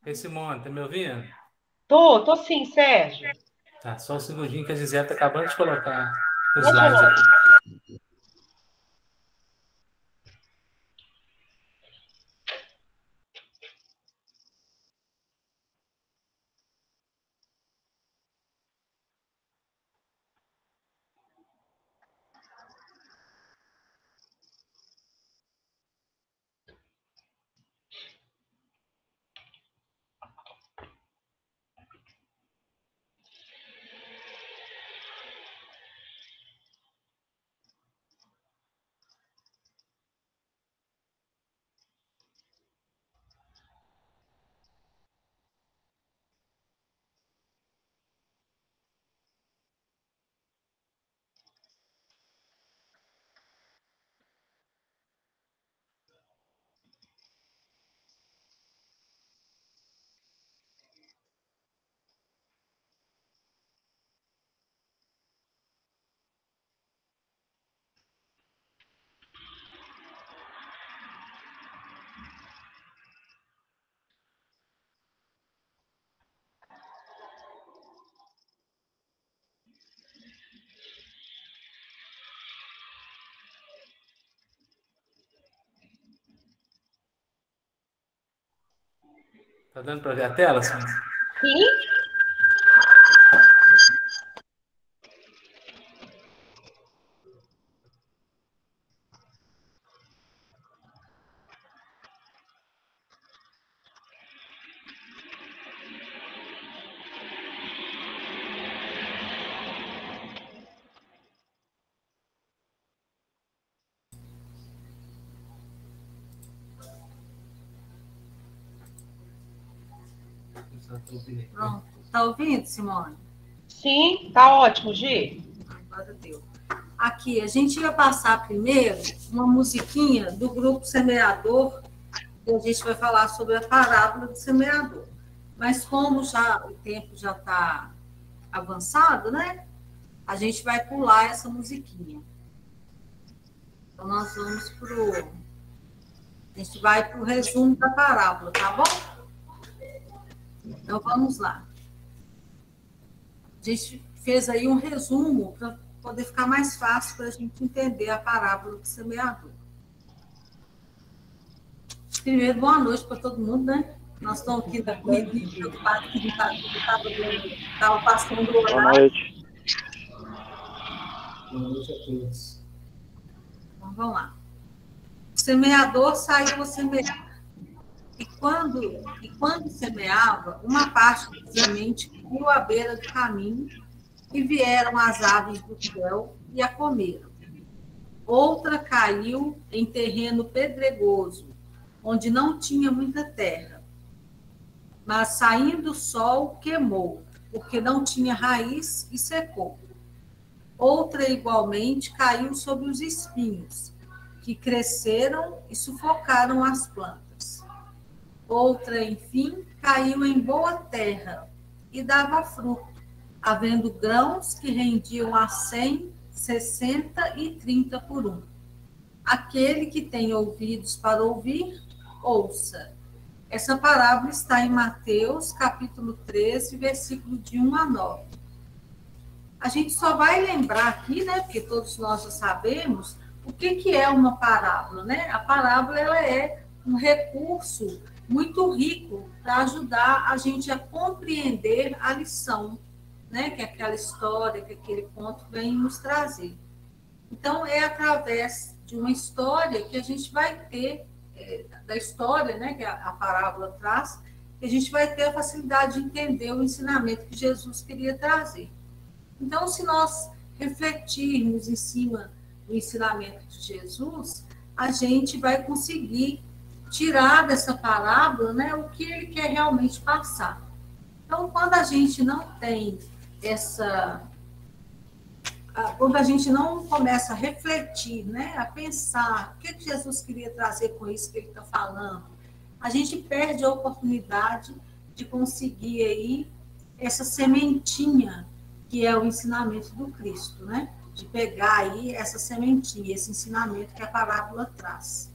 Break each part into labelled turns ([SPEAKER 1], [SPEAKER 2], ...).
[SPEAKER 1] Ei, Simone, tá me ouvindo?
[SPEAKER 2] Tô sim, Sérgio.
[SPEAKER 1] Tá, só um segundinho que a Gisele tá acabando de colocar os
[SPEAKER 2] Pode
[SPEAKER 1] slides
[SPEAKER 2] falar.
[SPEAKER 1] aqui. Tá dando pra ver a tela, Simone?
[SPEAKER 2] Sim?
[SPEAKER 3] Pronto. Tá ouvindo, Simone?
[SPEAKER 2] Sim, tá ótimo, Gi.
[SPEAKER 3] Agora deu. Aqui, a gente ia passar primeiro uma musiquinha do grupo Semeador, e a gente vai falar sobre a parábola do semeador. Mas como já o tempo já está avançado, né? A gente vai pular essa musiquinha. Então, nós vamos a gente vai para o resumo da parábola, tá bom? Então, vamos lá. A gente fez aí um resumo para poder ficar mais fácil para a gente entender a parábola do semeador. Primeiro, boa noite para todo mundo, né? Nós estamos aqui na correria, preocupados que estava passando o
[SPEAKER 4] Boa
[SPEAKER 3] horário.
[SPEAKER 4] noite.
[SPEAKER 1] Boa noite a todos.
[SPEAKER 3] Então, vamos lá. O semeador saiu a semear. E quando semeava, uma parte da semente caiu à beira do caminho e vieram as aves do céu e a comeram. Outra caiu em terreno pedregoso, onde não tinha muita terra. Mas saindo o sol, queimou, porque não tinha raiz e secou. Outra, igualmente, caiu sobre os espinhos, que cresceram e sufocaram as plantas. Outra, enfim, caiu em boa terra e dava fruto, havendo grãos que rendiam a 100, 60 e 30 por um. Aquele que tem ouvidos para ouvir, ouça. Essa parábola está em Mateus, capítulo 13, versículo de 1 a 9. A gente só vai lembrar aqui, né, porque todos nós já sabemos, o que é uma parábola, né? A parábola ela é um recurso muito rico para ajudar a gente a compreender a lição, né, que aquela história, que aquele conto vem nos trazer. Então, é através de uma história que a gente vai ter, da história, né, que a parábola traz, que a gente vai ter a facilidade de entender o ensinamento que Jesus queria trazer. Então, se nós refletirmos em cima do ensinamento de Jesus, a gente vai conseguir tirar dessa parábola, né, o que ele quer realmente passar. Então, quando a gente não tem essa quando a gente não começa a refletir, né, a pensar o que Jesus queria trazer com isso que ele está falando, a gente perde a oportunidade de conseguir aí essa sementinha que é o ensinamento do Cristo, né? De pegar aí essa sementinha, esse ensinamento que a parábola traz.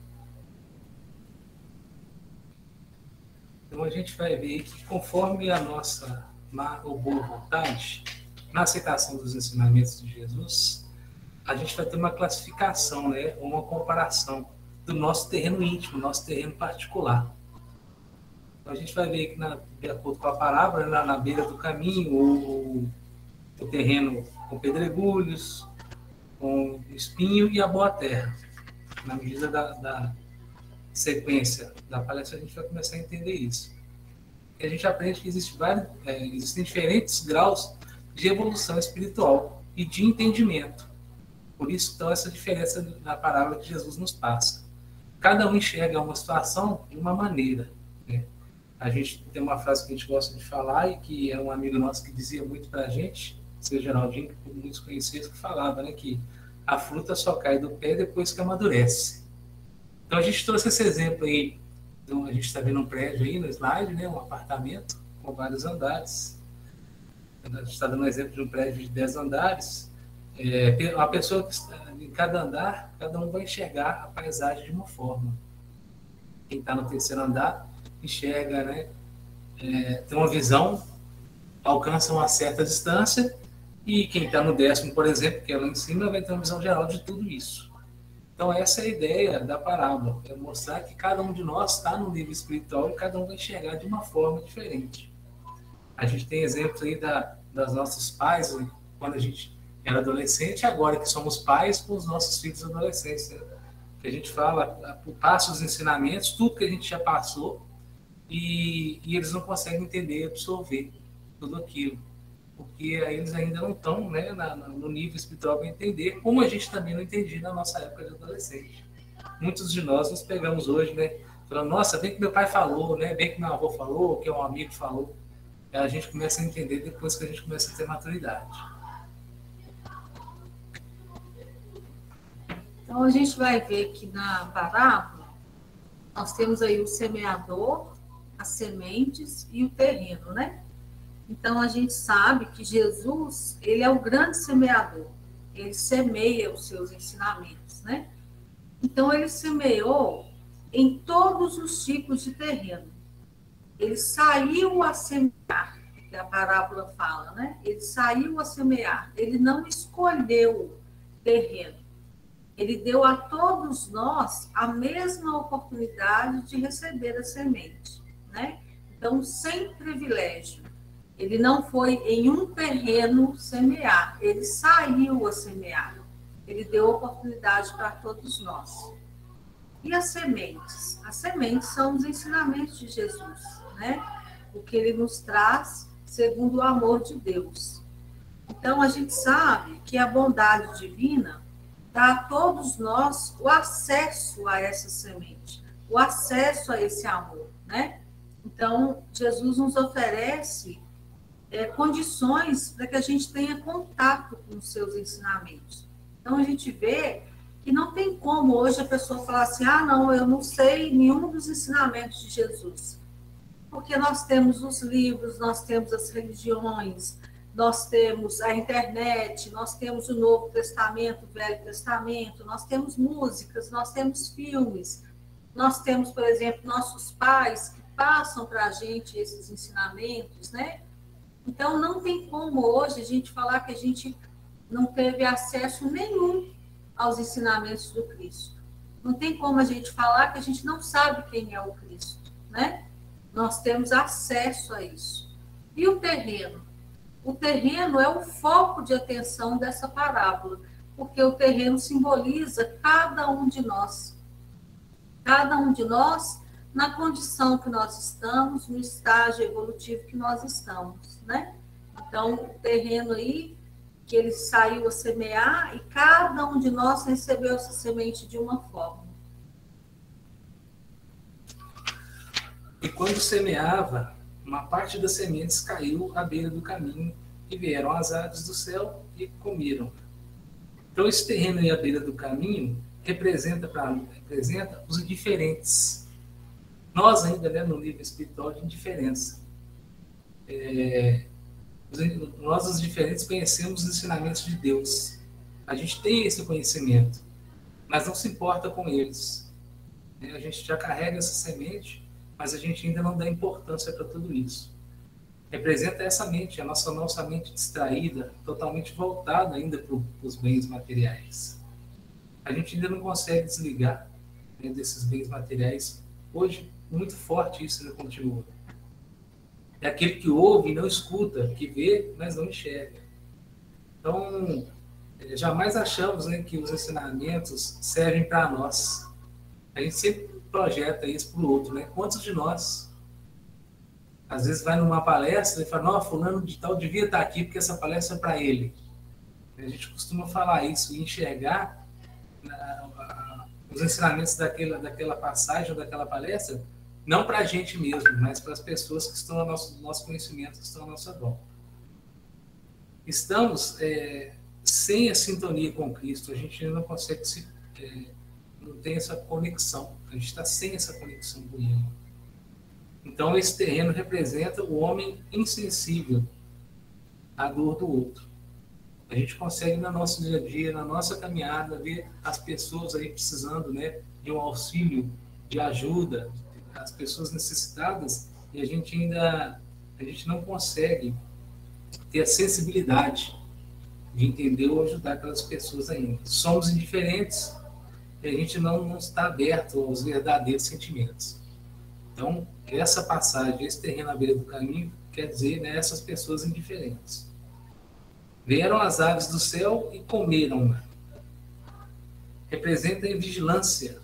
[SPEAKER 1] Então a gente vai ver que conforme a nossa má ou boa vontade, na aceitação dos ensinamentos de Jesus, a gente vai ter uma classificação, né, uma comparação do nosso terreno íntimo, nosso terreno particular. Então a gente vai ver que, de acordo com a parábola, na beira do caminho, o terreno com pedregulhos, com espinho e a boa terra. Na medida da sequência da palestra, a gente vai começar a entender isso. E a gente aprende que existem diferentes graus de evolução espiritual e de entendimento. Por isso, então, essa diferença na parábola que Jesus nos passa. Cada um enxerga uma situação de uma maneira, né? A gente tem uma frase que a gente gosta de falar e que é um amigo nosso que dizia muito para a gente, seu Geraldinho, que muitos conhecidos, que falava, né, que a fruta só cai do pé depois que amadurece. Então a gente trouxe esse exemplo aí. Então, a gente está vendo um prédio aí no slide, né, um apartamento com vários andares. A gente está dando um exemplo de um prédio de 10 andares. A pessoa que está em cada andar, cada um vai enxergar a paisagem de uma forma. Quem está no terceiro andar enxerga, né, tem uma visão, alcança uma certa distância, e quem está no 10º, por exemplo, que é lá em cima, vai ter uma visão geral de tudo isso. Então essa é a ideia da parábola, é mostrar que cada um de nós está no nível espiritual e cada um vai enxergar de uma forma diferente. A gente tem exemplos aí das nossos pais, quando a gente era adolescente, agora que somos pais com os nossos filhos adolescentes, né? Que a gente fala, passa os ensinamentos, tudo que a gente já passou, e eles não conseguem entender, absorver tudo aquilo, porque eles ainda não estão, né, no nível espiritual para entender, como a gente também não entendia na nossa época de adolescente. Muitos de nós nos pegamos hoje, né, falando, nossa, bem que meu pai falou, né, bem que meu avô falou, que um amigo falou. A gente começa a entender depois que a gente começa a ter maturidade.
[SPEAKER 3] Então a gente vai ver que na parábola nós temos aí o semeador, as sementes e o terreno, né? Então a gente sabe que Jesus, ele é o grande semeador. Ele semeia os seus ensinamentos, né? Então ele semeou em todos os tipos de terreno. Ele saiu a semear, que a parábola fala, né? Ele saiu a semear. Ele não escolheu terreno. Ele deu a todos nós a mesma oportunidade de receber a semente, né? Então, sem privilégio. Ele não foi em um terreno semear, ele saiu a semear. Ele deu oportunidade para todos nós. E as sementes? As sementes são os ensinamentos de Jesus, né? O que ele nos traz segundo o amor de Deus. Então, a gente sabe que a bondade divina dá a todos nós o acesso a essa semente, o acesso a esse amor, né? Então, Jesus nos oferece condições para que a gente tenha contato com os seus ensinamentos. Então, a gente vê que não tem como hoje a pessoa falar assim, não, eu não sei nenhum dos ensinamentos de Jesus. Porque nós temos os livros, nós temos as religiões, nós temos a internet, nós temos o Novo Testamento, o Velho Testamento, nós temos músicas, nós temos filmes, nós temos, por exemplo, nossos pais que passam para a gente esses ensinamentos, né? Então, não tem como hoje a gente falar que a gente não teve acesso nenhum aos ensinamentos do Cristo. Não tem como a gente falar que a gente não sabe quem é o Cristo, né? Nós temos acesso a isso. E o terreno? O terreno é o foco de atenção dessa parábola, porque o terreno simboliza cada um de nós. Cada um de nós na condição que nós estamos, no estágio evolutivo que nós estamos, né? Então, o terreno aí, que ele saiu a semear, e cada um de nós recebeu essa semente de uma forma.
[SPEAKER 1] E quando semeava, uma parte das sementes caiu à beira do caminho, e vieram as aves do céu e comeram. Então, esse terreno aí à beira do caminho representa os indiferentes. Nós ainda, né, no nível espiritual de indiferença. Nós, os diferentes, conhecemos os ensinamentos de Deus. A gente tem esse conhecimento, mas não se importa com eles. A gente já carrega essa semente mas a gente ainda não dá importância para tudo isso. Representa essa mente, a nossa mente distraída, totalmente voltada ainda para os bens materiais. A gente ainda não consegue desligar, né, desses bens materiais. Hoje, muito forte isso ainda continua. É aquele que ouve e não escuta, que vê, mas não enxerga. Então, jamais achamos, né, que os ensinamentos servem para nós. A gente sempre projeta isso para o outro, né? Quantos de nós, às vezes, vai numa palestra e fala, não, fulano de tal devia estar aqui porque essa palestra é para ele. A gente costuma falar isso e enxergar os ensinamentos daquela passagem ou daquela palestra, não para a gente mesmo, mas para as pessoas que estão no nosso conhecimento, que estão à nossa volta. Estamos sem a sintonia com Cristo, a gente ainda não consegue não tem essa conexão, a gente está sem essa conexão com Ele. Então, esse terreno representa o homem insensível à dor do outro. A gente consegue, no nosso dia a dia, na nossa caminhada, ver as pessoas aí precisando, né, de um auxílio, de ajuda, as pessoas necessitadas, e a gente não consegue ter a sensibilidade de entender ou ajudar aquelas pessoas ainda. Somos indiferentes e a gente não está aberto aos verdadeiros sentimentos. Então, essa passagem, esse terreno à beira do caminho, quer dizer, né, essas pessoas indiferentes. Vieram as aves do céu e comeram-na. Representa a vigilância,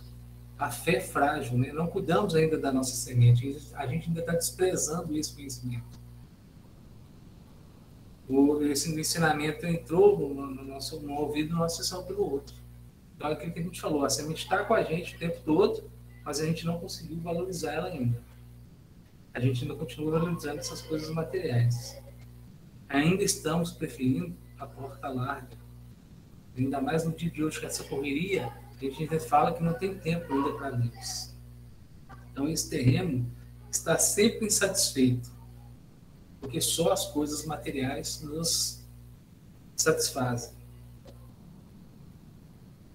[SPEAKER 1] a fé frágil, né? Não cuidamos ainda da nossa semente, a gente ainda está desprezando esse conhecimento. Esse ensinamento entrou no ouvido, nós acessamos pelo outro. Então, é aquilo que a gente falou, a semente está com a gente o tempo todo, mas a gente não conseguiu valorizar ela ainda. A gente ainda continua valorizando essas coisas materiais. Ainda estamos preferindo a porta larga. Ainda mais no dia de hoje, com essa correria, a gente ainda fala que não tem tempo ainda para Deus. Então, esse terreno está sempre insatisfeito, porque só as coisas materiais nos satisfazem.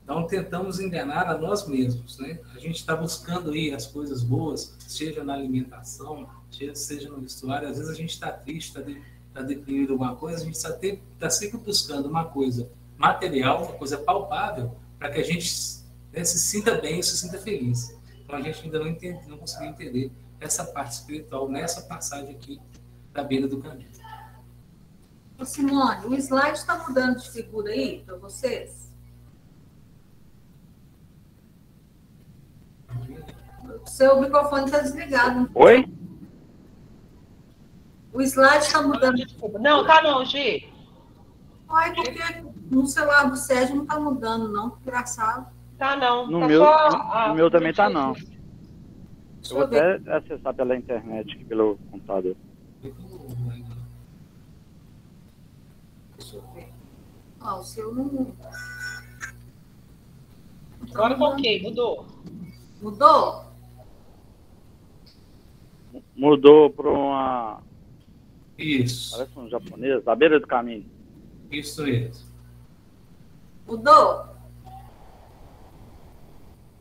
[SPEAKER 1] Então, tentamos enganar a nós mesmos, né? A gente está buscando aí as coisas boas, seja na alimentação, seja no vestuário. Às vezes a gente está triste, está deprimido alguma coisa, a gente está sempre buscando uma coisa material, uma coisa palpável, para que a gente, né, se sinta bem, se sinta feliz. Então, a gente ainda não conseguiu entender essa parte espiritual nessa passagem aqui da beira do caminho.
[SPEAKER 3] Ô Simone, o slide está mudando de figura aí para vocês? O seu microfone está desligado.
[SPEAKER 4] Oi?
[SPEAKER 3] O slide está mudando.
[SPEAKER 2] Não, tá não, Gi.
[SPEAKER 3] Ai, porque no celular do Sérgio não está mudando, não. Que engraçado.
[SPEAKER 2] Tá não.
[SPEAKER 4] No
[SPEAKER 2] Tá
[SPEAKER 4] meu,
[SPEAKER 2] só
[SPEAKER 4] no meu também tá não.
[SPEAKER 3] Deixa
[SPEAKER 4] Eu vou
[SPEAKER 3] eu ver.
[SPEAKER 4] até acessar pela internet, aqui, pelo computador.
[SPEAKER 3] Deixa eu ver. Ó, o seu não.
[SPEAKER 2] Agora tá ok, mudou.
[SPEAKER 3] Mudou?
[SPEAKER 4] Mudou para uma...
[SPEAKER 1] Isso,
[SPEAKER 4] Parece um japonês, à beira do caminho.
[SPEAKER 1] isso mesmo.
[SPEAKER 3] Mudou?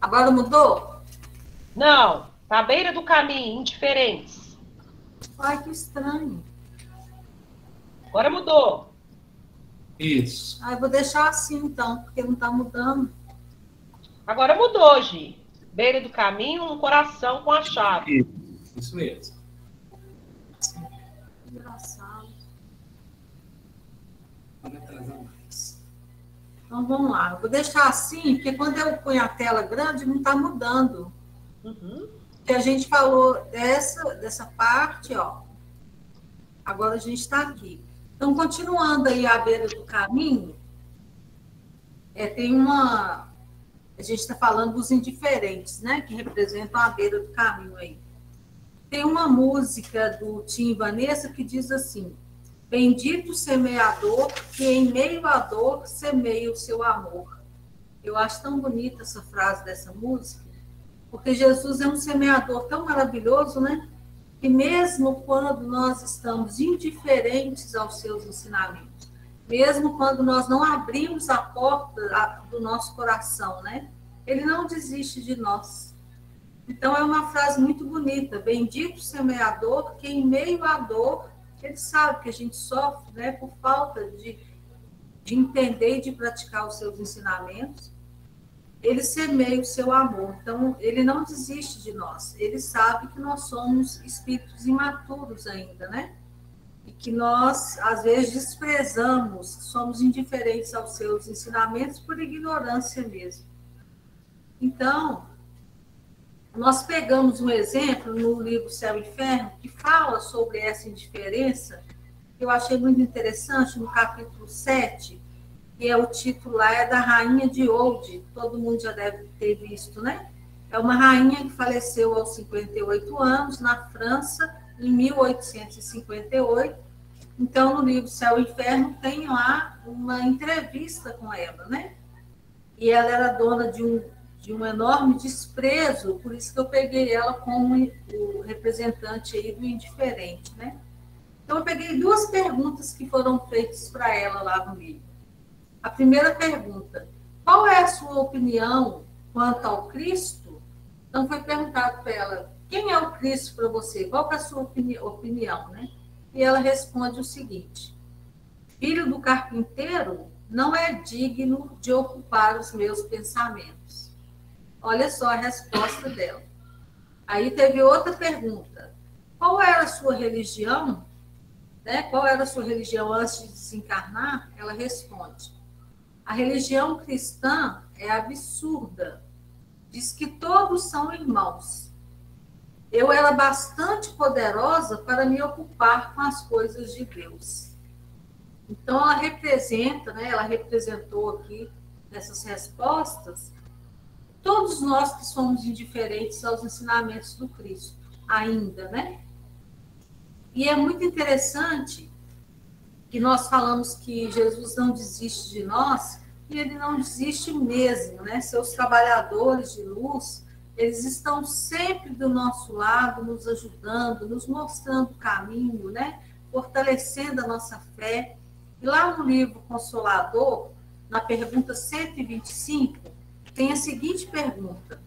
[SPEAKER 3] Agora mudou?
[SPEAKER 2] Não, tá à beira do caminho, indiferentes.
[SPEAKER 3] Ai, que estranho.
[SPEAKER 2] Agora mudou.
[SPEAKER 1] Isso.
[SPEAKER 3] Ah, eu vou deixar assim então, porque não está mudando.
[SPEAKER 2] Agora mudou, Gi. Beira do caminho, um coração com a chave.
[SPEAKER 1] Isso mesmo.
[SPEAKER 3] Engraçado.
[SPEAKER 1] Vamos atrasar mais.
[SPEAKER 3] Então vamos lá. Eu vou deixar assim, porque quando eu ponho a tela grande, não está mudando.
[SPEAKER 2] Uhum.
[SPEAKER 3] Porque a gente falou dessa parte, ó. Agora a gente está aqui. Então, continuando aí à beira do caminho, tem uma... A gente está falando dos indiferentes, né? Que representam a beira do caminho aí. Tem uma música do Tim e Vanessa que diz assim: bendito o semeador que em meio à dor semeia o seu amor. Eu acho tão bonita essa frase dessa música, porque Jesus é um semeador tão maravilhoso, né? Que mesmo quando nós estamos indiferentes aos seus ensinamentos, mesmo quando nós não abrimos a porta do nosso coração, né? Ele não desiste de nós. Então, é uma frase muito bonita. Bendito o semeador, que em meio à dor, ele sabe que a gente sofre, né, por falta de entender e de praticar os seus ensinamentos. Ele semeia o seu amor. Então, ele não desiste de nós. Ele sabe que nós somos espíritos imaturos ainda, né? E que nós, às vezes, desprezamos, somos indiferentes aos seus ensinamentos por ignorância mesmo. Então, nós pegamos um exemplo no livro Céu e Inferno, que fala sobre essa indiferença, que eu achei muito interessante, no capítulo 7, que é o título lá, é da Rainha de Oude, todo mundo já deve ter visto, né? É uma rainha que faleceu aos 58 anos, na França, em 1858. Então, no livro Céu e Inferno, tem lá uma entrevista com ela, né? E ela era dona de um enorme desprezo, por isso que eu peguei ela como o representante aí do indiferente, né? Então, eu peguei duas perguntas que foram feitas para ela lá no livro. A primeira pergunta, qual é a sua opinião quanto ao Cristo? Então, foi perguntado para ela, quem é o Cristo para você? Qual é a sua opinião, né? E ela responde o seguinte, filho do carpinteiro não é digno de ocupar os meus pensamentos. Olha só a resposta dela. Aí teve outra pergunta, qual era a sua religião? Né? Qual era a sua religião antes de desencarnar? Ela responde, a religião cristã é absurda. Diz que todos são irmãos. Eu era bastante poderosa para me ocupar com as coisas de Deus. Então, ela representa, né? Ela representou aqui, nessas respostas, todos nós que somos indiferentes aos ensinamentos do Cristo, ainda, né? E é muito interessante que nós falamos que Jesus não desiste de nós, e ele não desiste mesmo, né? Seus trabalhadores de luz, eles estão sempre do nosso lado, nos ajudando, nos mostrando o caminho, né? Fortalecendo a nossa fé. E lá no livro Consolador, na pergunta 125, tem a seguinte pergunta.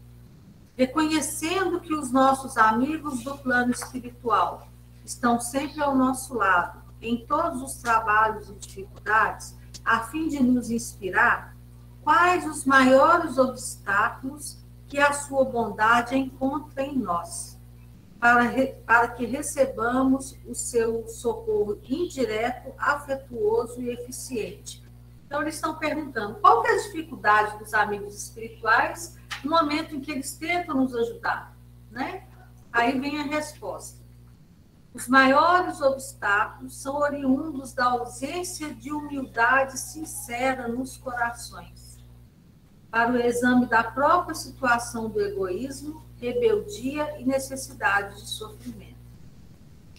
[SPEAKER 3] Reconhecendo que os nossos amigos do plano espiritual estão sempre ao nosso lado, em todos os trabalhos e dificuldades, a fim de nos inspirar, quais os maiores obstáculos que a sua bondade encontra em nós, para que recebamos o seu socorro indireto, afetuoso e eficiente. Então, eles estão perguntando, qual que é a dificuldade dos amigos espirituais no momento em que eles tentam nos ajudar, né? Aí vem a resposta. Os maiores obstáculos são oriundos da ausência de humildade sincera nos corações, para o exame da própria situação do egoísmo, rebeldia e necessidade de sofrimento.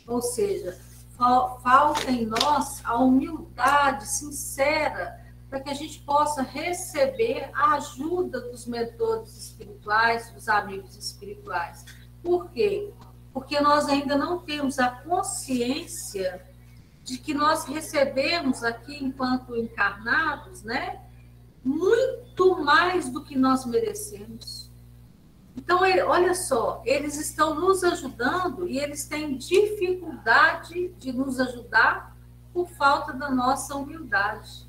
[SPEAKER 3] Ou seja, falta em nós a humildade sincera para que a gente possa receber a ajuda dos mentores espirituais, dos amigos espirituais. Por quê? Porque nós ainda não temos a consciência de que nós recebemos aqui, enquanto encarnados, né, muito mais do que nós merecemos. Então, olha só, eles estão nos ajudando e eles têm dificuldade de nos ajudar por falta da nossa humildade,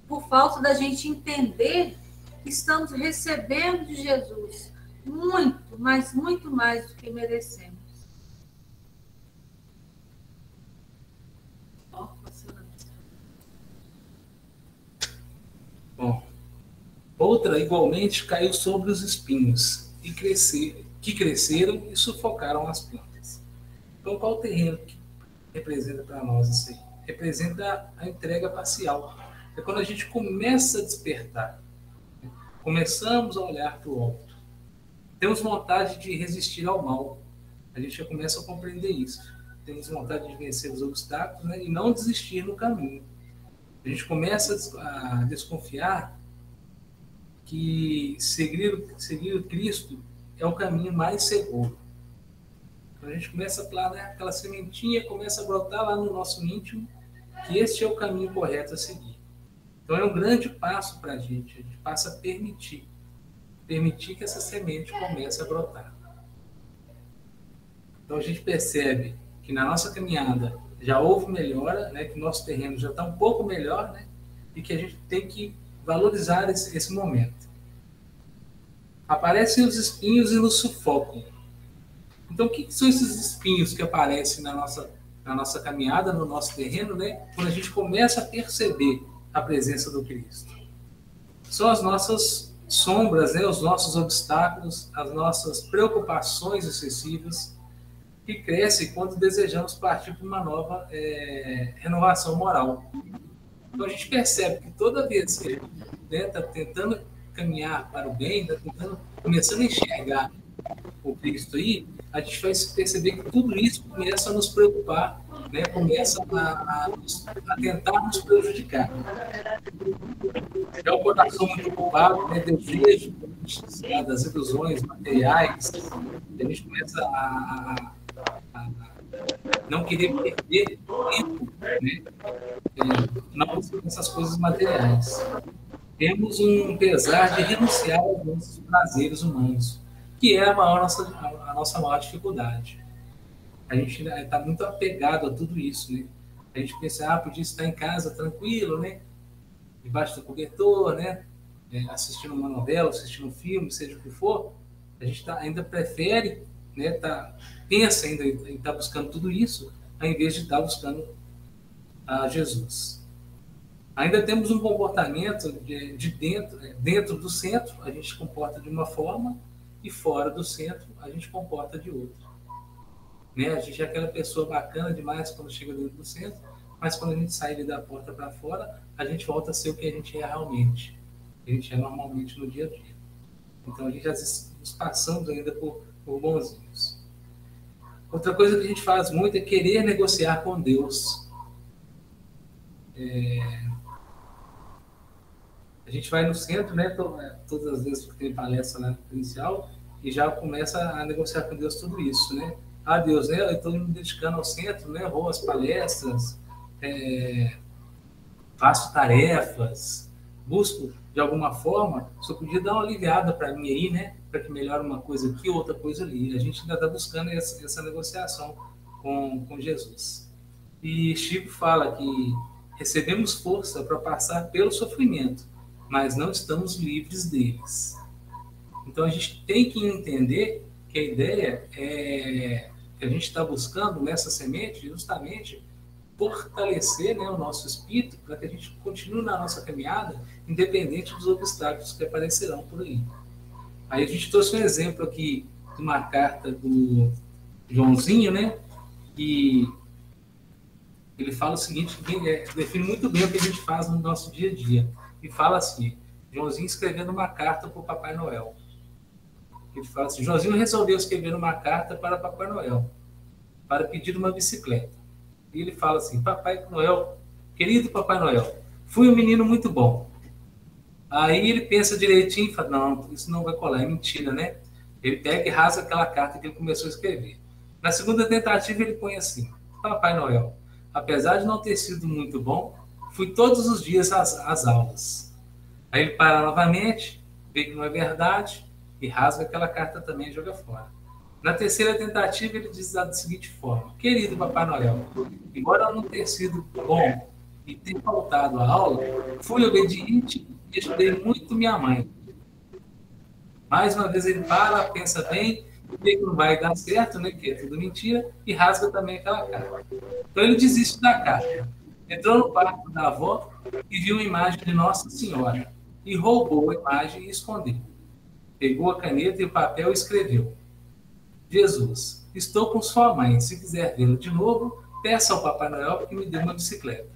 [SPEAKER 3] por falta da gente entender que estamos recebendo de Jesus muito, mas muito mais do que merecemos.
[SPEAKER 1] Bom, outra igualmente caiu sobre os espinhos que cresceram e sufocaram as plantas. Então, qual o terreno que representa para nós isso aí? Representa a entrega parcial. É quando a gente começa a despertar, né? Começamos a olhar para o alto. Temos vontade de resistir ao mal. A gente já começa a compreender isso. Temos vontade de vencer os obstáculos, né? E não desistir no caminho. A gente começa a desconfiar que seguir Cristo é o caminho mais seguro. Então a gente começa a plantar, né? Aquela sementinha começa a brotar lá no nosso íntimo, que este é o caminho correto a seguir. Então é um grande passo para a gente passa a permitir permitir que essa semente comece a brotar. Então a gente percebe que na nossa caminhada já houve melhora, né, que o nosso terreno já está um pouco melhor, né, e que a gente tem que valorizar esse momento. Aparecem os espinhos e nos sufocam. Então, o que são esses espinhos que aparecem na nossa caminhada, no nosso terreno, né, quando a gente começa a perceber a presença do Cristo? São as nossas sombras, né, os nossos obstáculos, as nossas preocupações excessivas, que crescem quando desejamos partir para uma nova renovação moral. Então, a gente percebe que toda vez que a gente está tentando caminhar para o bem, está começando a enxergar o Cristo aí, a gente vai perceber que tudo isso começa a nos preocupar, né? Começa a tentar nos prejudicar. É o coração muito ocupado, né? Desejo das ilusões materiais, a gente começa a não querer perder tempo, né? Não essas coisas materiais. Temos um pesar de renunciar aos nossos prazeres humanos, que é a nossa maior dificuldade. A gente está muito apegado a tudo isso, né? A gente pensa, podia estar em casa tranquilo, né? Debaixo do cobertor, né? Assistindo uma novela, assistindo um filme, seja o que for. A gente ainda prefere, né? Pensa ainda em estar buscando tudo isso, ao invés de estar buscando a Jesus. Ainda temos um comportamento dentro do centro, a gente comporta de uma forma, e fora do centro, a gente comporta de outra. Né? A gente é aquela pessoa bacana demais quando chega dentro do centro, mas quando a gente sai da porta para fora, a gente volta a ser o que a gente é realmente. A gente é normalmente no dia a dia. Então, a gente já nos passamos ainda por bonzinhos. Outra coisa que a gente faz muito é querer negociar com Deus. A gente vai no centro, né, todas as vezes que tem palestra lá inicial, e já começa a negociar com Deus tudo isso, né? Deus, né, eu estou me dedicando ao centro, né, vou às palestras, faço tarefas, busco de alguma forma, só podia dar uma aliviada para mim aí, né, para que melhore uma coisa aqui, outra coisa ali. A gente ainda está buscando essa negociação com Jesus. E Chico fala que recebemos força para passar pelo sofrimento, mas não estamos livres deles. Então a gente tem que entender que a ideia é que a gente está buscando nessa semente justamente fortalecer, né, o nosso espírito para que a gente continue na nossa caminhada, independente dos obstáculos que aparecerão por aí. Aí a gente trouxe um exemplo aqui de uma carta do Joãozinho, né, que ele fala o seguinte, que define muito bem o que a gente faz no nosso dia a dia. E fala assim, Joãozinho escrevendo uma carta para o Papai Noel. Ele fala assim, Joãozinho resolveu escrever uma carta para Papai Noel, para pedir uma bicicleta. E ele fala assim, Papai Noel, querido Papai Noel, fui um menino muito bom. Aí ele pensa direitinho e fala, não, isso não vai colar, é mentira, né? Ele pega e rasga aquela carta que ele começou a escrever. Na segunda tentativa ele põe assim, Papai Noel, apesar de não ter sido muito bom, fui todos os dias às aulas. Aí ele para novamente, vê que não é verdade, e rasga aquela carta também e joga fora. Na terceira tentativa, ele diz da seguinte forma, querido Papai Noel, embora eu não ter sido bom e ter faltado a aula, fui obediente e ajudei muito minha mãe. Mais uma vez ele para, pensa bem, vê que não vai dar certo, né, que é tudo mentira, e rasga também aquela carta. Então ele desiste da carta. Entrou no quarto da avó e viu uma imagem de Nossa Senhora, e roubou a imagem e escondeu. Pegou a caneta e o papel e escreveu, Jesus, estou com sua mãe, se quiser vê-lo de novo, peça ao Papai Noel que me dê uma bicicleta.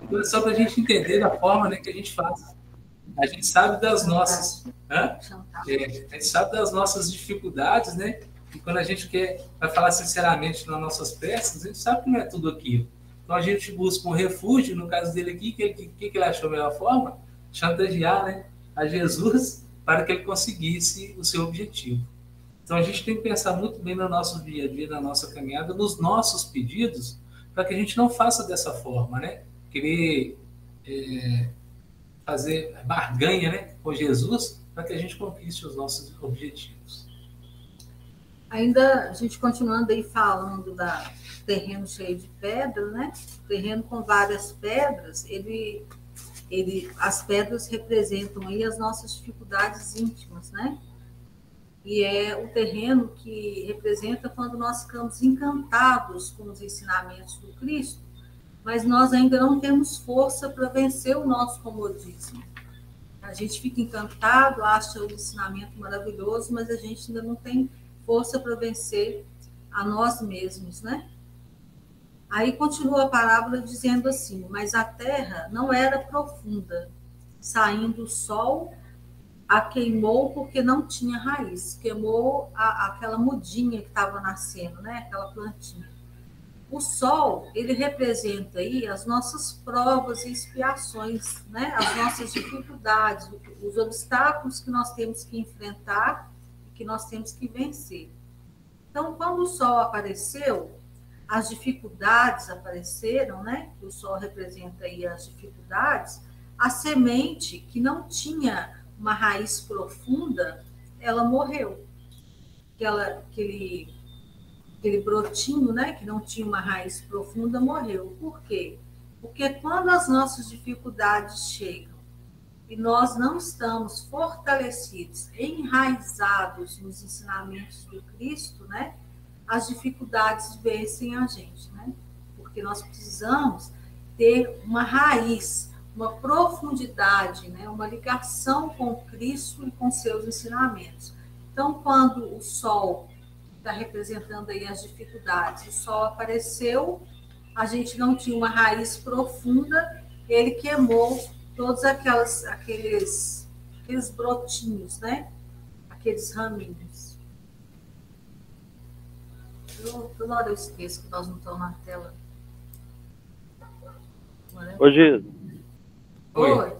[SPEAKER 1] Então é só para a gente entender da forma, né, que a gente faz. A gente sabe das nossas, a gente sabe das nossas dificuldades, né? E quando a gente vai falar sinceramente nas nossas peças, a gente sabe que não é tudo aquilo. Então a gente busca um refúgio, no caso dele aqui, que ele achou a melhor forma? Chantagear, né, a Jesus para que ele conseguisse o seu objetivo. Então a gente tem que pensar muito bem no nosso dia a dia, na nossa caminhada, nos nossos pedidos, para que a gente não faça dessa forma, né? Querer fazer barganha, né, com Jesus, para que a gente conquiste os nossos objetivos.
[SPEAKER 3] Ainda a gente continuando aí falando da terreno cheio de pedra, né? Terreno com várias pedras, as pedras representam aí as nossas dificuldades íntimas, né? E é o terreno que representa quando nós ficamos encantados com os ensinamentos do Cristo, mas nós ainda não temos força para vencer o nosso comodismo. A gente fica encantado, acha o ensinamento maravilhoso, mas a gente ainda não tem força para vencer a nós mesmos, né? Aí continua a parábola dizendo assim: mas a terra não era profunda, saindo o sol, a queimou porque não tinha raiz, queimou aquela mudinha que estava nascendo, né? Aquela plantinha. O sol, ele representa aí as nossas provas e expiações, né? As nossas dificuldades, os obstáculos que nós temos que enfrentar e que nós temos que vencer. Então, quando o sol apareceu, as dificuldades apareceram, né? O sol representa aí as dificuldades. A semente que não tinha uma raiz profunda, ela morreu. Aquele brotinho, né, que não tinha uma raiz profunda, morreu. Por quê? Porque quando as nossas dificuldades chegam e nós não estamos fortalecidos, enraizados nos ensinamentos do Cristo, né, as dificuldades vencem a gente, né? Porque nós precisamos ter uma raiz, uma profundidade, né, uma ligação com Cristo e com seus ensinamentos. Então, quando o sol está representando aí as dificuldades, o sol apareceu, a gente não tinha uma raiz profunda, ele queimou todos aqueles brotinhos, né? Aqueles raminhos. Toda hora eu esqueço que nós não estamos na tela.
[SPEAKER 4] Ô, Giz.
[SPEAKER 3] Oi.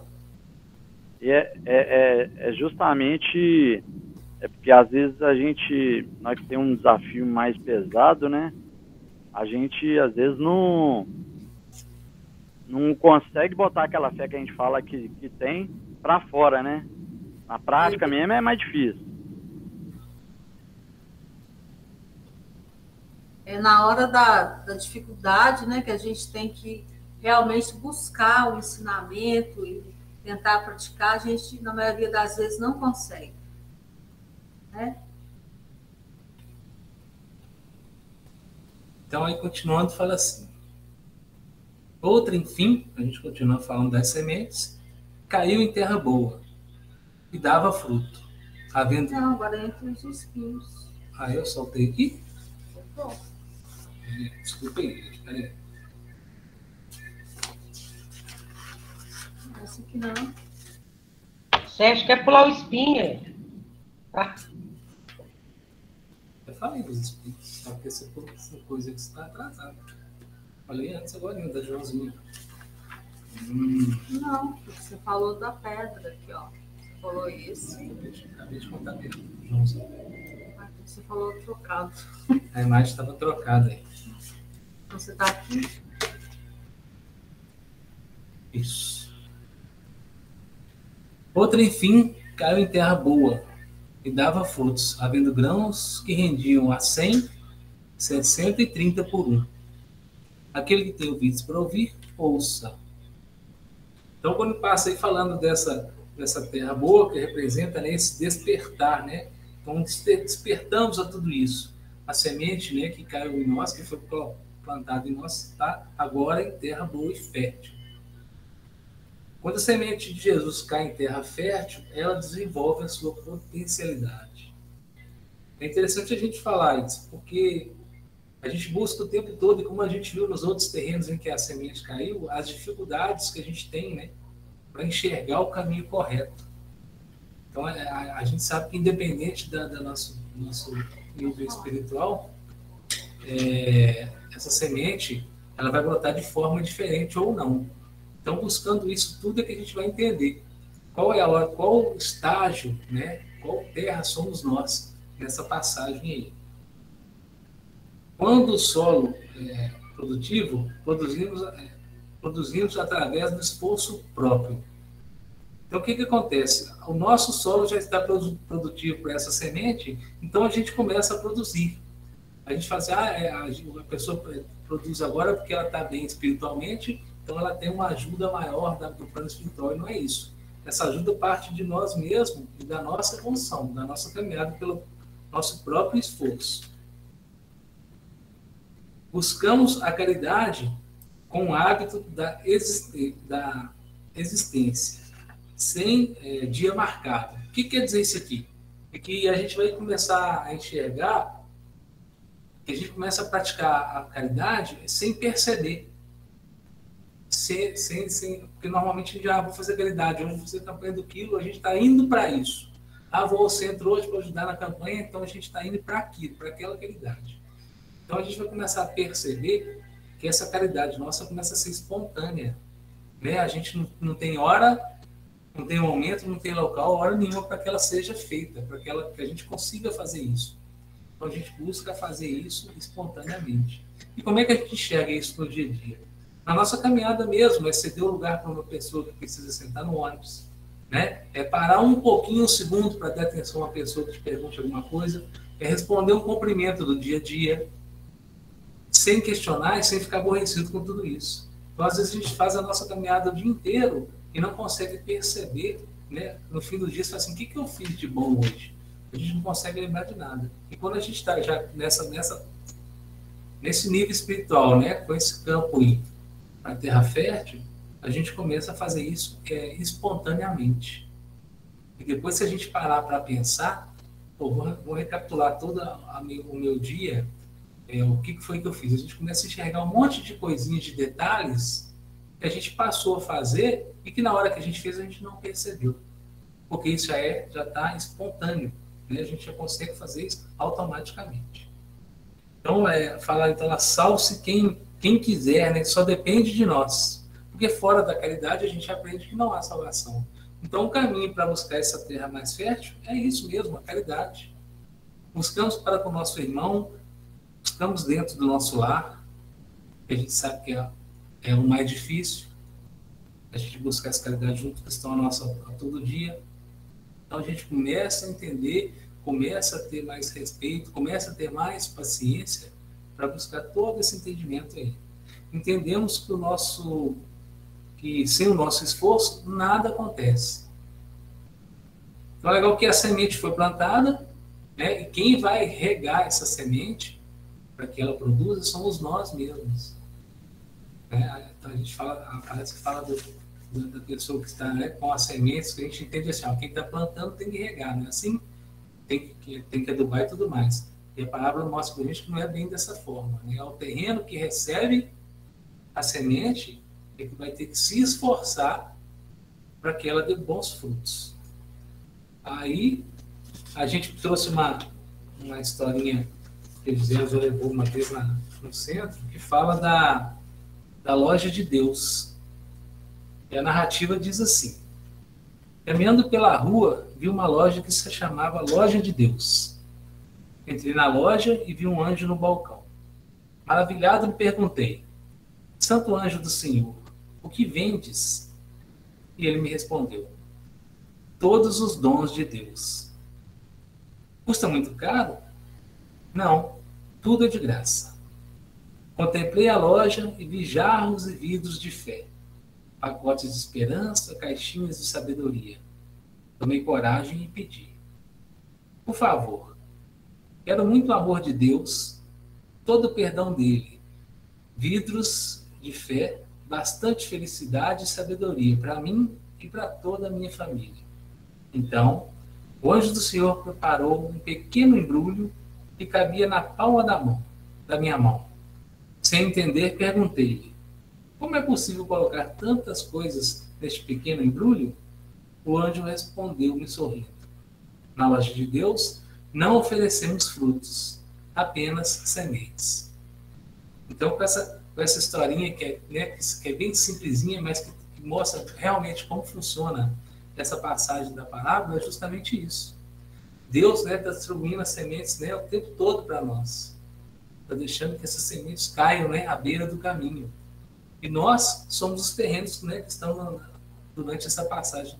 [SPEAKER 4] E é justamente... É porque às vezes nós que temos um desafio mais pesado, né? A gente às vezes não consegue botar aquela fé que a gente fala que tem para fora, né? Na prática mesmo é mais difícil.
[SPEAKER 3] É na hora da dificuldade, né, que a gente tem que realmente buscar o ensinamento e tentar praticar. A gente, na maioria das vezes, não consegue, né?
[SPEAKER 1] Então, aí continuando, fala assim: outra, enfim, a gente continua falando das sementes, caiu em terra boa e dava fruto. Havendo...
[SPEAKER 3] Não, agora entre os espinhos.
[SPEAKER 1] Ah, eu soltei aqui?
[SPEAKER 3] Soltou.
[SPEAKER 1] Desculpa aí, gente, peraí.
[SPEAKER 3] Essa aqui não.
[SPEAKER 2] Sérgio quer pular o espinho. Tá?
[SPEAKER 1] Eu falei dos espinhos, só que essa coisa que está atrasada. Falei antes, agora da Joãozinho.
[SPEAKER 3] Não, você falou da pedra aqui, ó. Você falou esse.
[SPEAKER 1] Acabei de contar mesmo, Joãozinho.
[SPEAKER 3] Você falou trocado.
[SPEAKER 1] A imagem estava trocada aí.
[SPEAKER 3] Então você está aqui.
[SPEAKER 1] Isso. Outra, enfim, caiu em terra boa e dava frutos, havendo grãos que rendiam a 100, 60 e 30 por um. Aquele que tem ouvidos para ouvir, ouça. Então, quando passei falando dessa terra boa, que representa, né, esse despertar, né? Então, despertamos a tudo isso. A semente, né, que caiu em nós, que foi plantada em nós, está agora em terra boa e fértil. Quando a semente de Jesus cai em terra fértil, ela desenvolve a sua potencialidade. É interessante a gente falar isso, porque a gente busca o tempo todo, e como a gente viu nos outros terrenos em que a semente caiu, as dificuldades que a gente tem, né, para enxergar o caminho correto. Então, a gente sabe que independente do nosso nível espiritual, essa semente ela vai brotar de forma diferente ou não. Então, buscando isso tudo é que a gente vai entender qual o estágio, né, qual terra somos nós nessa passagem aí. Quando o solo é produtivo, produzimos através do esforço próprio. Então, o que acontece? O nosso solo já está produtivo para essa semente, então a gente começa a produzir. A gente fala assim, a pessoa produz agora porque ela está bem espiritualmente, então ela tem uma ajuda maior do plano espiritual, e não é isso. Essa ajuda parte de nós mesmos e da nossa evolução, da nossa caminhada pelo nosso próprio esforço. Buscamos a caridade com o hábito da existência, sem dia marcado. O que quer dizer isso aqui? É que a gente vai começar a enxergar, que a gente começa a praticar a caridade sem perceber. Porque normalmente a gente vou fazer caridade, hoje vou fazer campanha do quilo, a gente está indo para isso. Vou ao centro hoje para ajudar na campanha, então a gente está indo para aquilo, para aquela caridade. Então a gente vai começar a perceber que essa caridade nossa começa a ser espontânea. Né? A gente não tem hora, não tem momento, não tem local, hora nenhuma para que ela seja feita, para que a gente consiga fazer isso. Então a gente busca fazer isso espontaneamente. E como é que a gente enxerga isso no dia a dia? Na nossa caminhada mesmo, é ceder o lugar para uma pessoa que precisa sentar no ônibus. Né? É parar um pouquinho, um segundo para dar atenção a uma pessoa que te pergunte alguma coisa. É responder um cumprimento do dia a dia, sem questionar e sem ficar aborrecido com tudo isso. Então, às vezes, a gente faz a nossa caminhada o dia inteiro e não consegue perceber, né? No fim do dia, você fala assim, o que eu fiz de bom hoje? A gente não consegue lembrar de nada. E quando a gente está já nesse nível espiritual, né? Com esse campo aí, a terra fértil, a gente começa a fazer isso espontaneamente. E depois, se a gente parar para pensar, vou recapitular todo o meu dia, o que foi que eu fiz. A gente começa a enxergar um monte de coisinhas, de detalhes, que a gente passou a fazer e que na hora que a gente fez, a gente não percebeu. Porque isso já está espontâneo. Né? A gente já consegue fazer isso automaticamente. Então, salve-se quem quiser, né? Só depende de nós. Porque fora da caridade a gente aprende que não há salvação. Então o caminho para buscar essa terra mais fértil é isso mesmo, a caridade. Buscamos para com o nosso irmão, buscamos dentro do nosso lar, que a gente sabe que é o mais difícil, a gente buscar essa caridade junto que estão a todo dia. Então a gente começa a entender, começa a ter mais respeito, começa a ter mais paciência para buscar todo esse entendimento aí. Entendemos que sem o nosso esforço, nada acontece. Então é legal que a semente foi plantada, né? E quem vai regar essa semente para que ela produza somos nós mesmos. Né? Então a gente parece que fala da pessoa que está, né, com as sementes, que a gente entende assim, quem está plantando tem que regar, né? Assim, tem que adubar e tudo mais. E a palavra mostra para a gente que não é bem dessa forma. Né? É o terreno que recebe a semente é que vai ter que se esforçar para que ela dê bons frutos. Aí, a gente trouxe uma historinha que o José já levou uma vez no centro, que fala da loja de Deus. E a narrativa diz assim: caminhando pela rua, vi uma loja que se chamava Loja de Deus. Entrei na loja e vi um anjo no balcão. Maravilhado, me perguntei: Santo anjo do Senhor, o que vendes? E ele me respondeu: todos os dons de Deus. Custa muito caro? Não, tudo é de graça. Contemplei a loja e vi jarros e vidros de fé, pacotes de esperança, caixinhas de sabedoria. Tomei coragem e pedi: por favor, quero muito o amor de Deus, todo o perdão dele, vidros de fé, bastante felicidade e sabedoria para mim e para toda a minha família. Então, o anjo do Senhor preparou um pequeno embrulho que cabia na palma da minha mão. Sem entender, perguntei-lhe: como é possível colocar tantas coisas neste pequeno embrulho? O anjo respondeu, me sorrindo: na loja de Deus não oferecemos frutos, apenas sementes. Então, com essa historinha que é bem simplesinha, mas que mostra realmente como funciona essa passagem da parábola, é justamente isso. Deus está distribuindo as sementes, o tempo todo para nós. Está deixando que essas sementes caiam, à beira do caminho. E nós somos os terrenos, que estão durante essa passagem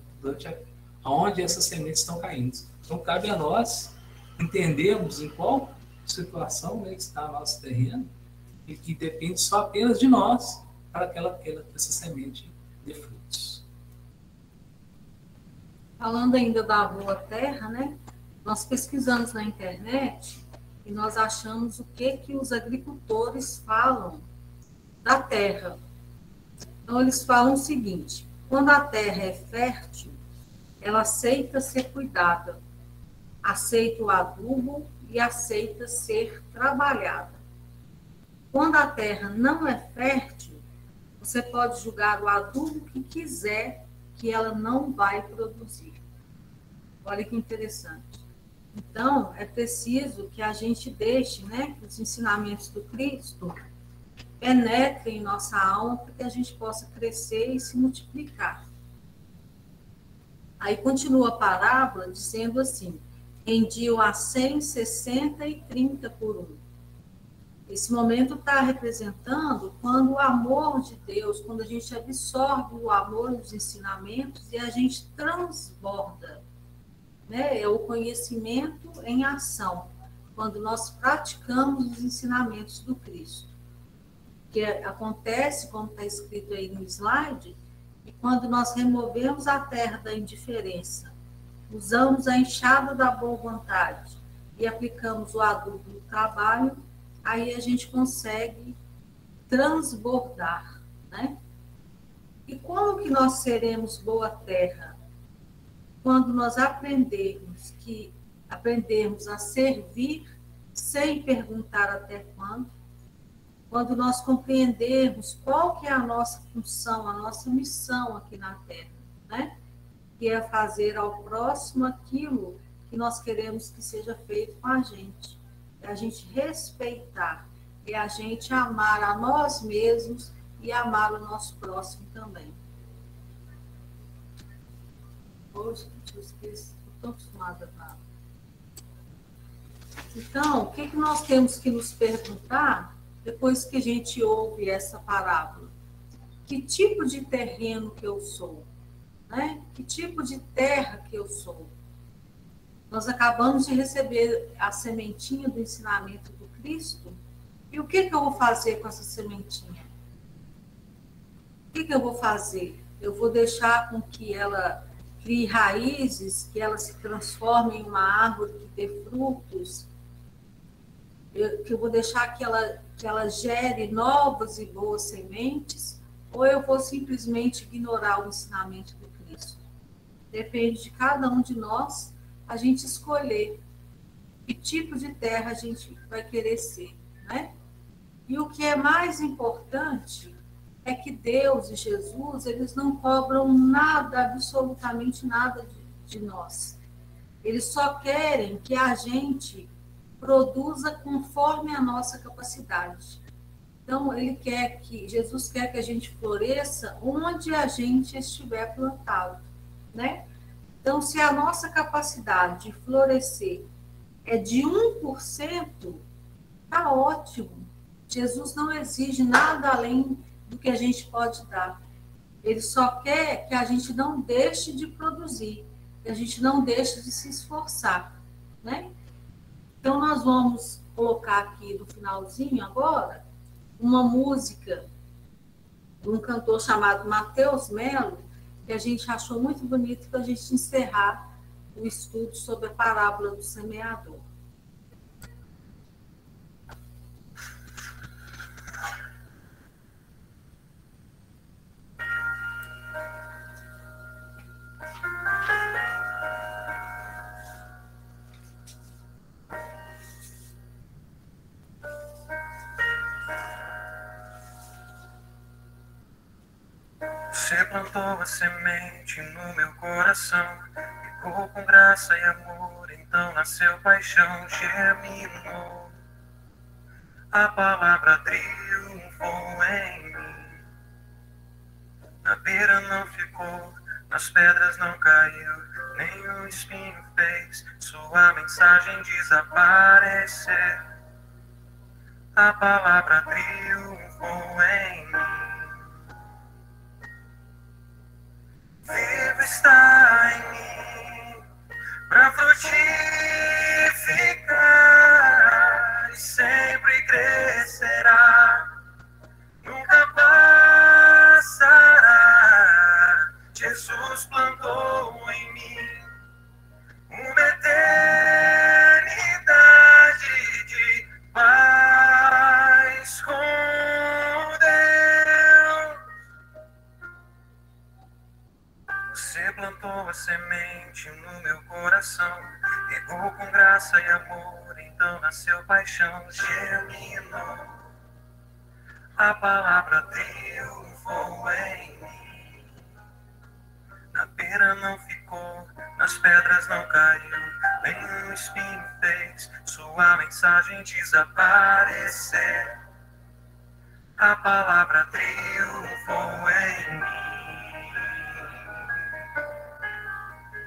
[SPEAKER 1] aonde essas sementes estão caindo. Então, cabe a nós entendermos em qual situação, né, está o nosso terreno e que depende só apenas de nós para que essa semente dê frutos.
[SPEAKER 3] Falando ainda da boa terra, né? Nós pesquisamos na internet e nós achamos o que os agricultores falam da terra. Então, eles falam o seguinte: quando a terra é fértil, ela aceita ser cuidada, aceita o adubo e aceita ser trabalhada. Quando a terra não é fértil, você pode jogar o adubo que quiser, que ela não vai produzir. Olha que interessante. Então, é preciso que a gente deixe, né, que os ensinamentos do Cristo penetrem em nossa alma para que a gente possa crescer e se multiplicar. Aí continua a parábola dizendo assim: rendiam a 100, 60 e 30 por um. Esse momento está representando quando o amor de Deus, quando a gente absorve o amor nos ensinamentos e a gente transborda, né? É o conhecimento em ação, quando nós praticamos os ensinamentos do Cristo. Que acontece, como está escrito aí no slide, e quando nós removemos a terra da indiferença, usamos a enxada da boa vontade e aplicamos o adubo do trabalho, aí a gente consegue transbordar, né? E como que nós seremos boa terra? Quando nós aprendermos a servir sem perguntar até quando nós compreendermos qual que é a nossa função, a nossa missão aqui na Terra, né? Que é fazer ao próximo aquilo que nós queremos que seja feito com a gente. É a gente respeitar, é a gente amar a nós mesmos e amar o nosso próximo também. Hoje, eu esqueço, estou tão acostumada a falar. Então, o que nós temos que nos perguntar depois que a gente ouve essa parábola? Que tipo de terreno que eu sou? Né? Que tipo de terra que eu sou? Nós acabamos de receber a sementinha do ensinamento do Cristo, e o que eu vou fazer com essa sementinha? O que eu vou fazer? Eu vou deixar com que ela crie raízes, que ela se transforme em uma árvore que dê frutos, que eu vou deixar que ela gere novas e boas sementes, ou eu vou simplesmente ignorar o ensinamento do Cristo? Depende de cada um de nós, a gente escolher que tipo de terra a gente vai querer ser, né? E o que é mais importante é que Deus e Jesus, eles não cobram nada, absolutamente nada de nós. Eles só querem que a gente produza conforme a nossa capacidade. Então, Jesus quer que a gente floresça onde a gente estiver plantado, né? Então, se a nossa capacidade de florescer é de 1%, tá ótimo. Jesus não exige nada além do que a gente pode dar. Ele só quer que a gente não deixe de produzir, que a gente não deixe de se esforçar, né? Então, nós vamos colocar aqui no finalzinho agora uma música de um cantor chamado Matheus Melo, que a gente achou muito bonito para a gente encerrar o estudo sobre a parábola do semeador.
[SPEAKER 5] Você plantou a semente no meu coração, ficou com graça e amor, então nasceu paixão, germinou. A palavra triunfou em mim. Na beira não ficou, nas pedras não caiu, nenhum espinho fez sua mensagem desaparecer. A palavra triunfou em mim. Vivo está em mim para frutificar e sempre crescerá, nunca passará. Jesus plantou em mim uma eternidade de paz com Deus. Você plantou a semente no meu coração, regou com graça e amor, então nasceu paixão, germinou. A palavra triunfou em mim. Na beira não ficou, nas pedras não caiu, nenhum espinho fez sua mensagem desaparecer. A palavra triunfou em mim.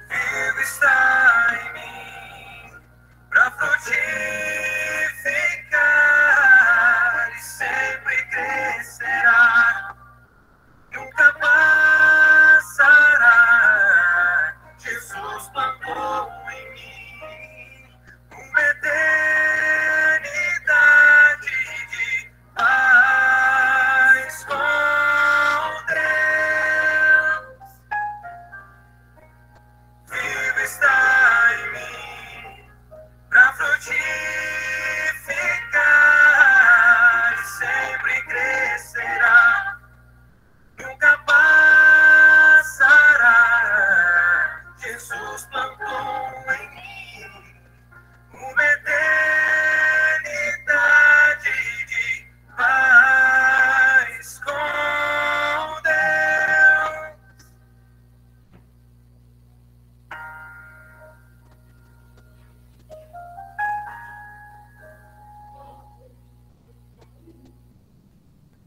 [SPEAKER 5] Vivo está em mim pra frutificar e sempre crescerá, nunca passará. Jesus plantou em mim uma eternidade de paz com Deus. Vivo está em mim pra frutificar e sempre crescerá, nunca passará. Jesus plantou em mim uma eternidade de paz com Deus.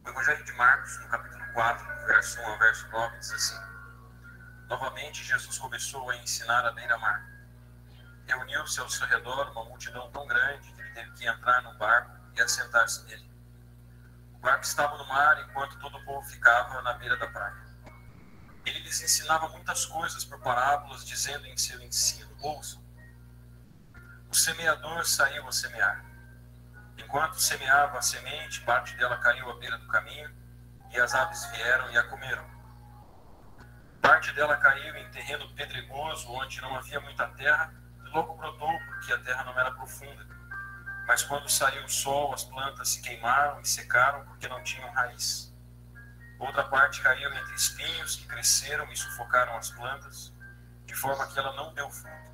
[SPEAKER 5] O Evangelho de Marcos, no capítulo 4, verso 1 ao verso 9, diz assim: Novamente Jesus começou a ensinar à beira-mar. Reuniu-se ao seu redor uma multidão tão grande que ele teve que entrar no barco e assentar-se nele. O barco estava no mar enquanto todo o povo ficava na beira da praia. Ele lhes ensinava muitas coisas por parábolas, dizendo em seu ensino: ouçam. O semeador saiu a semear. Enquanto semeava a semente, parte dela caiu à beira do caminho, e as aves vieram e a comeram. Parte dela caiu em terreno pedregoso, onde não havia muita terra, e logo brotou, porque a terra não era profunda. Mas quando saiu o sol, as plantas se queimaram e secaram, porque não tinham raiz. Outra parte caiu entre espinhos, que cresceram e sufocaram as plantas, de forma que ela não deu fruto.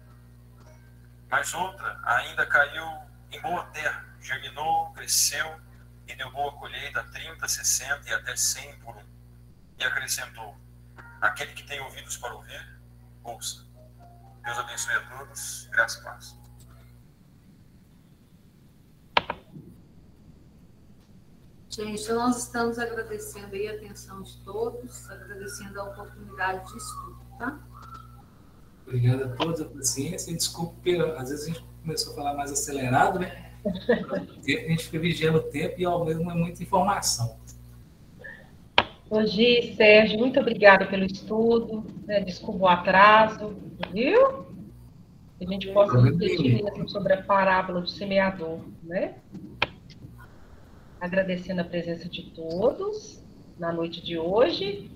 [SPEAKER 5] Mas outra ainda caiu em boa terra, germinou, cresceu e deu boa colheita, 30, 60 e até 100 por um. E acrescentou: aquele que tem ouvidos para ouvir, ouça. Deus abençoe a todos. Graça e paz.
[SPEAKER 3] Gente, nós estamos agradecendo aí a atenção de todos, agradecendo a oportunidade de estudo, tá?
[SPEAKER 1] Obrigado a todos, a paciência. E desculpe, às vezes a gente começou a falar mais acelerado, né? A gente fica vigiando o tempo e ao mesmo é muita informação.
[SPEAKER 2] Hoje, Sérgio, muito obrigada pelo estudo, né? Desculpa o atraso, viu? Que a gente possa refletir mesmo sobre a parábola do semeador, né? Agradecendo a presença de todos na noite de hoje.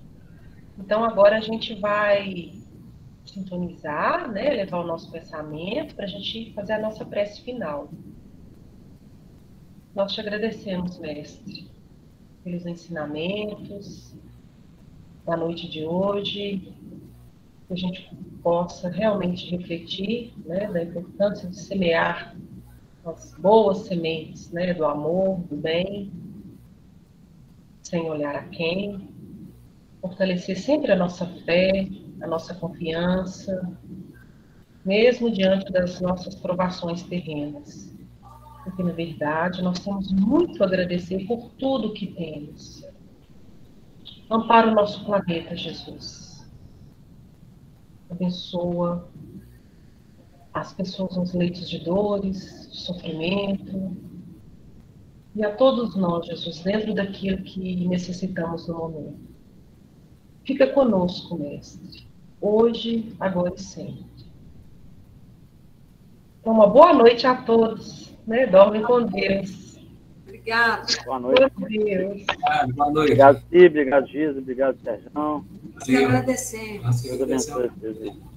[SPEAKER 2] Então, agora a gente vai sintonizar, né? Levar o nosso pensamento para a gente fazer a nossa prece final. Nós te agradecemos, Mestre, pelos ensinamentos da noite de hoje, que a gente possa realmente refletir, né, da importância de semear as boas sementes, né, do amor, do bem, sem olhar a quem, fortalecer sempre a nossa fé, a nossa confiança, mesmo diante das nossas provações terrenas. Porque, na verdade, nós temos muito a agradecer por tudo que temos. Ampara o nosso planeta, Jesus. Abençoa as pessoas nos leitos de dores, de sofrimento. E a todos nós, Jesus, dentro daquilo que necessitamos no momento. Fica conosco, Mestre. hoje, agora e sempre. Então, uma boa noite a todos, né? Dormem com Deus.
[SPEAKER 3] Obrigada.
[SPEAKER 4] Boa noite.
[SPEAKER 2] Com Deus.
[SPEAKER 1] Boa noite.
[SPEAKER 4] Obrigado, Cib, obrigado, Giza, obrigado, Sérgio.
[SPEAKER 3] Nós que agradecemos.
[SPEAKER 1] Nós que
[SPEAKER 4] Deus abençoe
[SPEAKER 1] agradecemos.
[SPEAKER 4] vocês.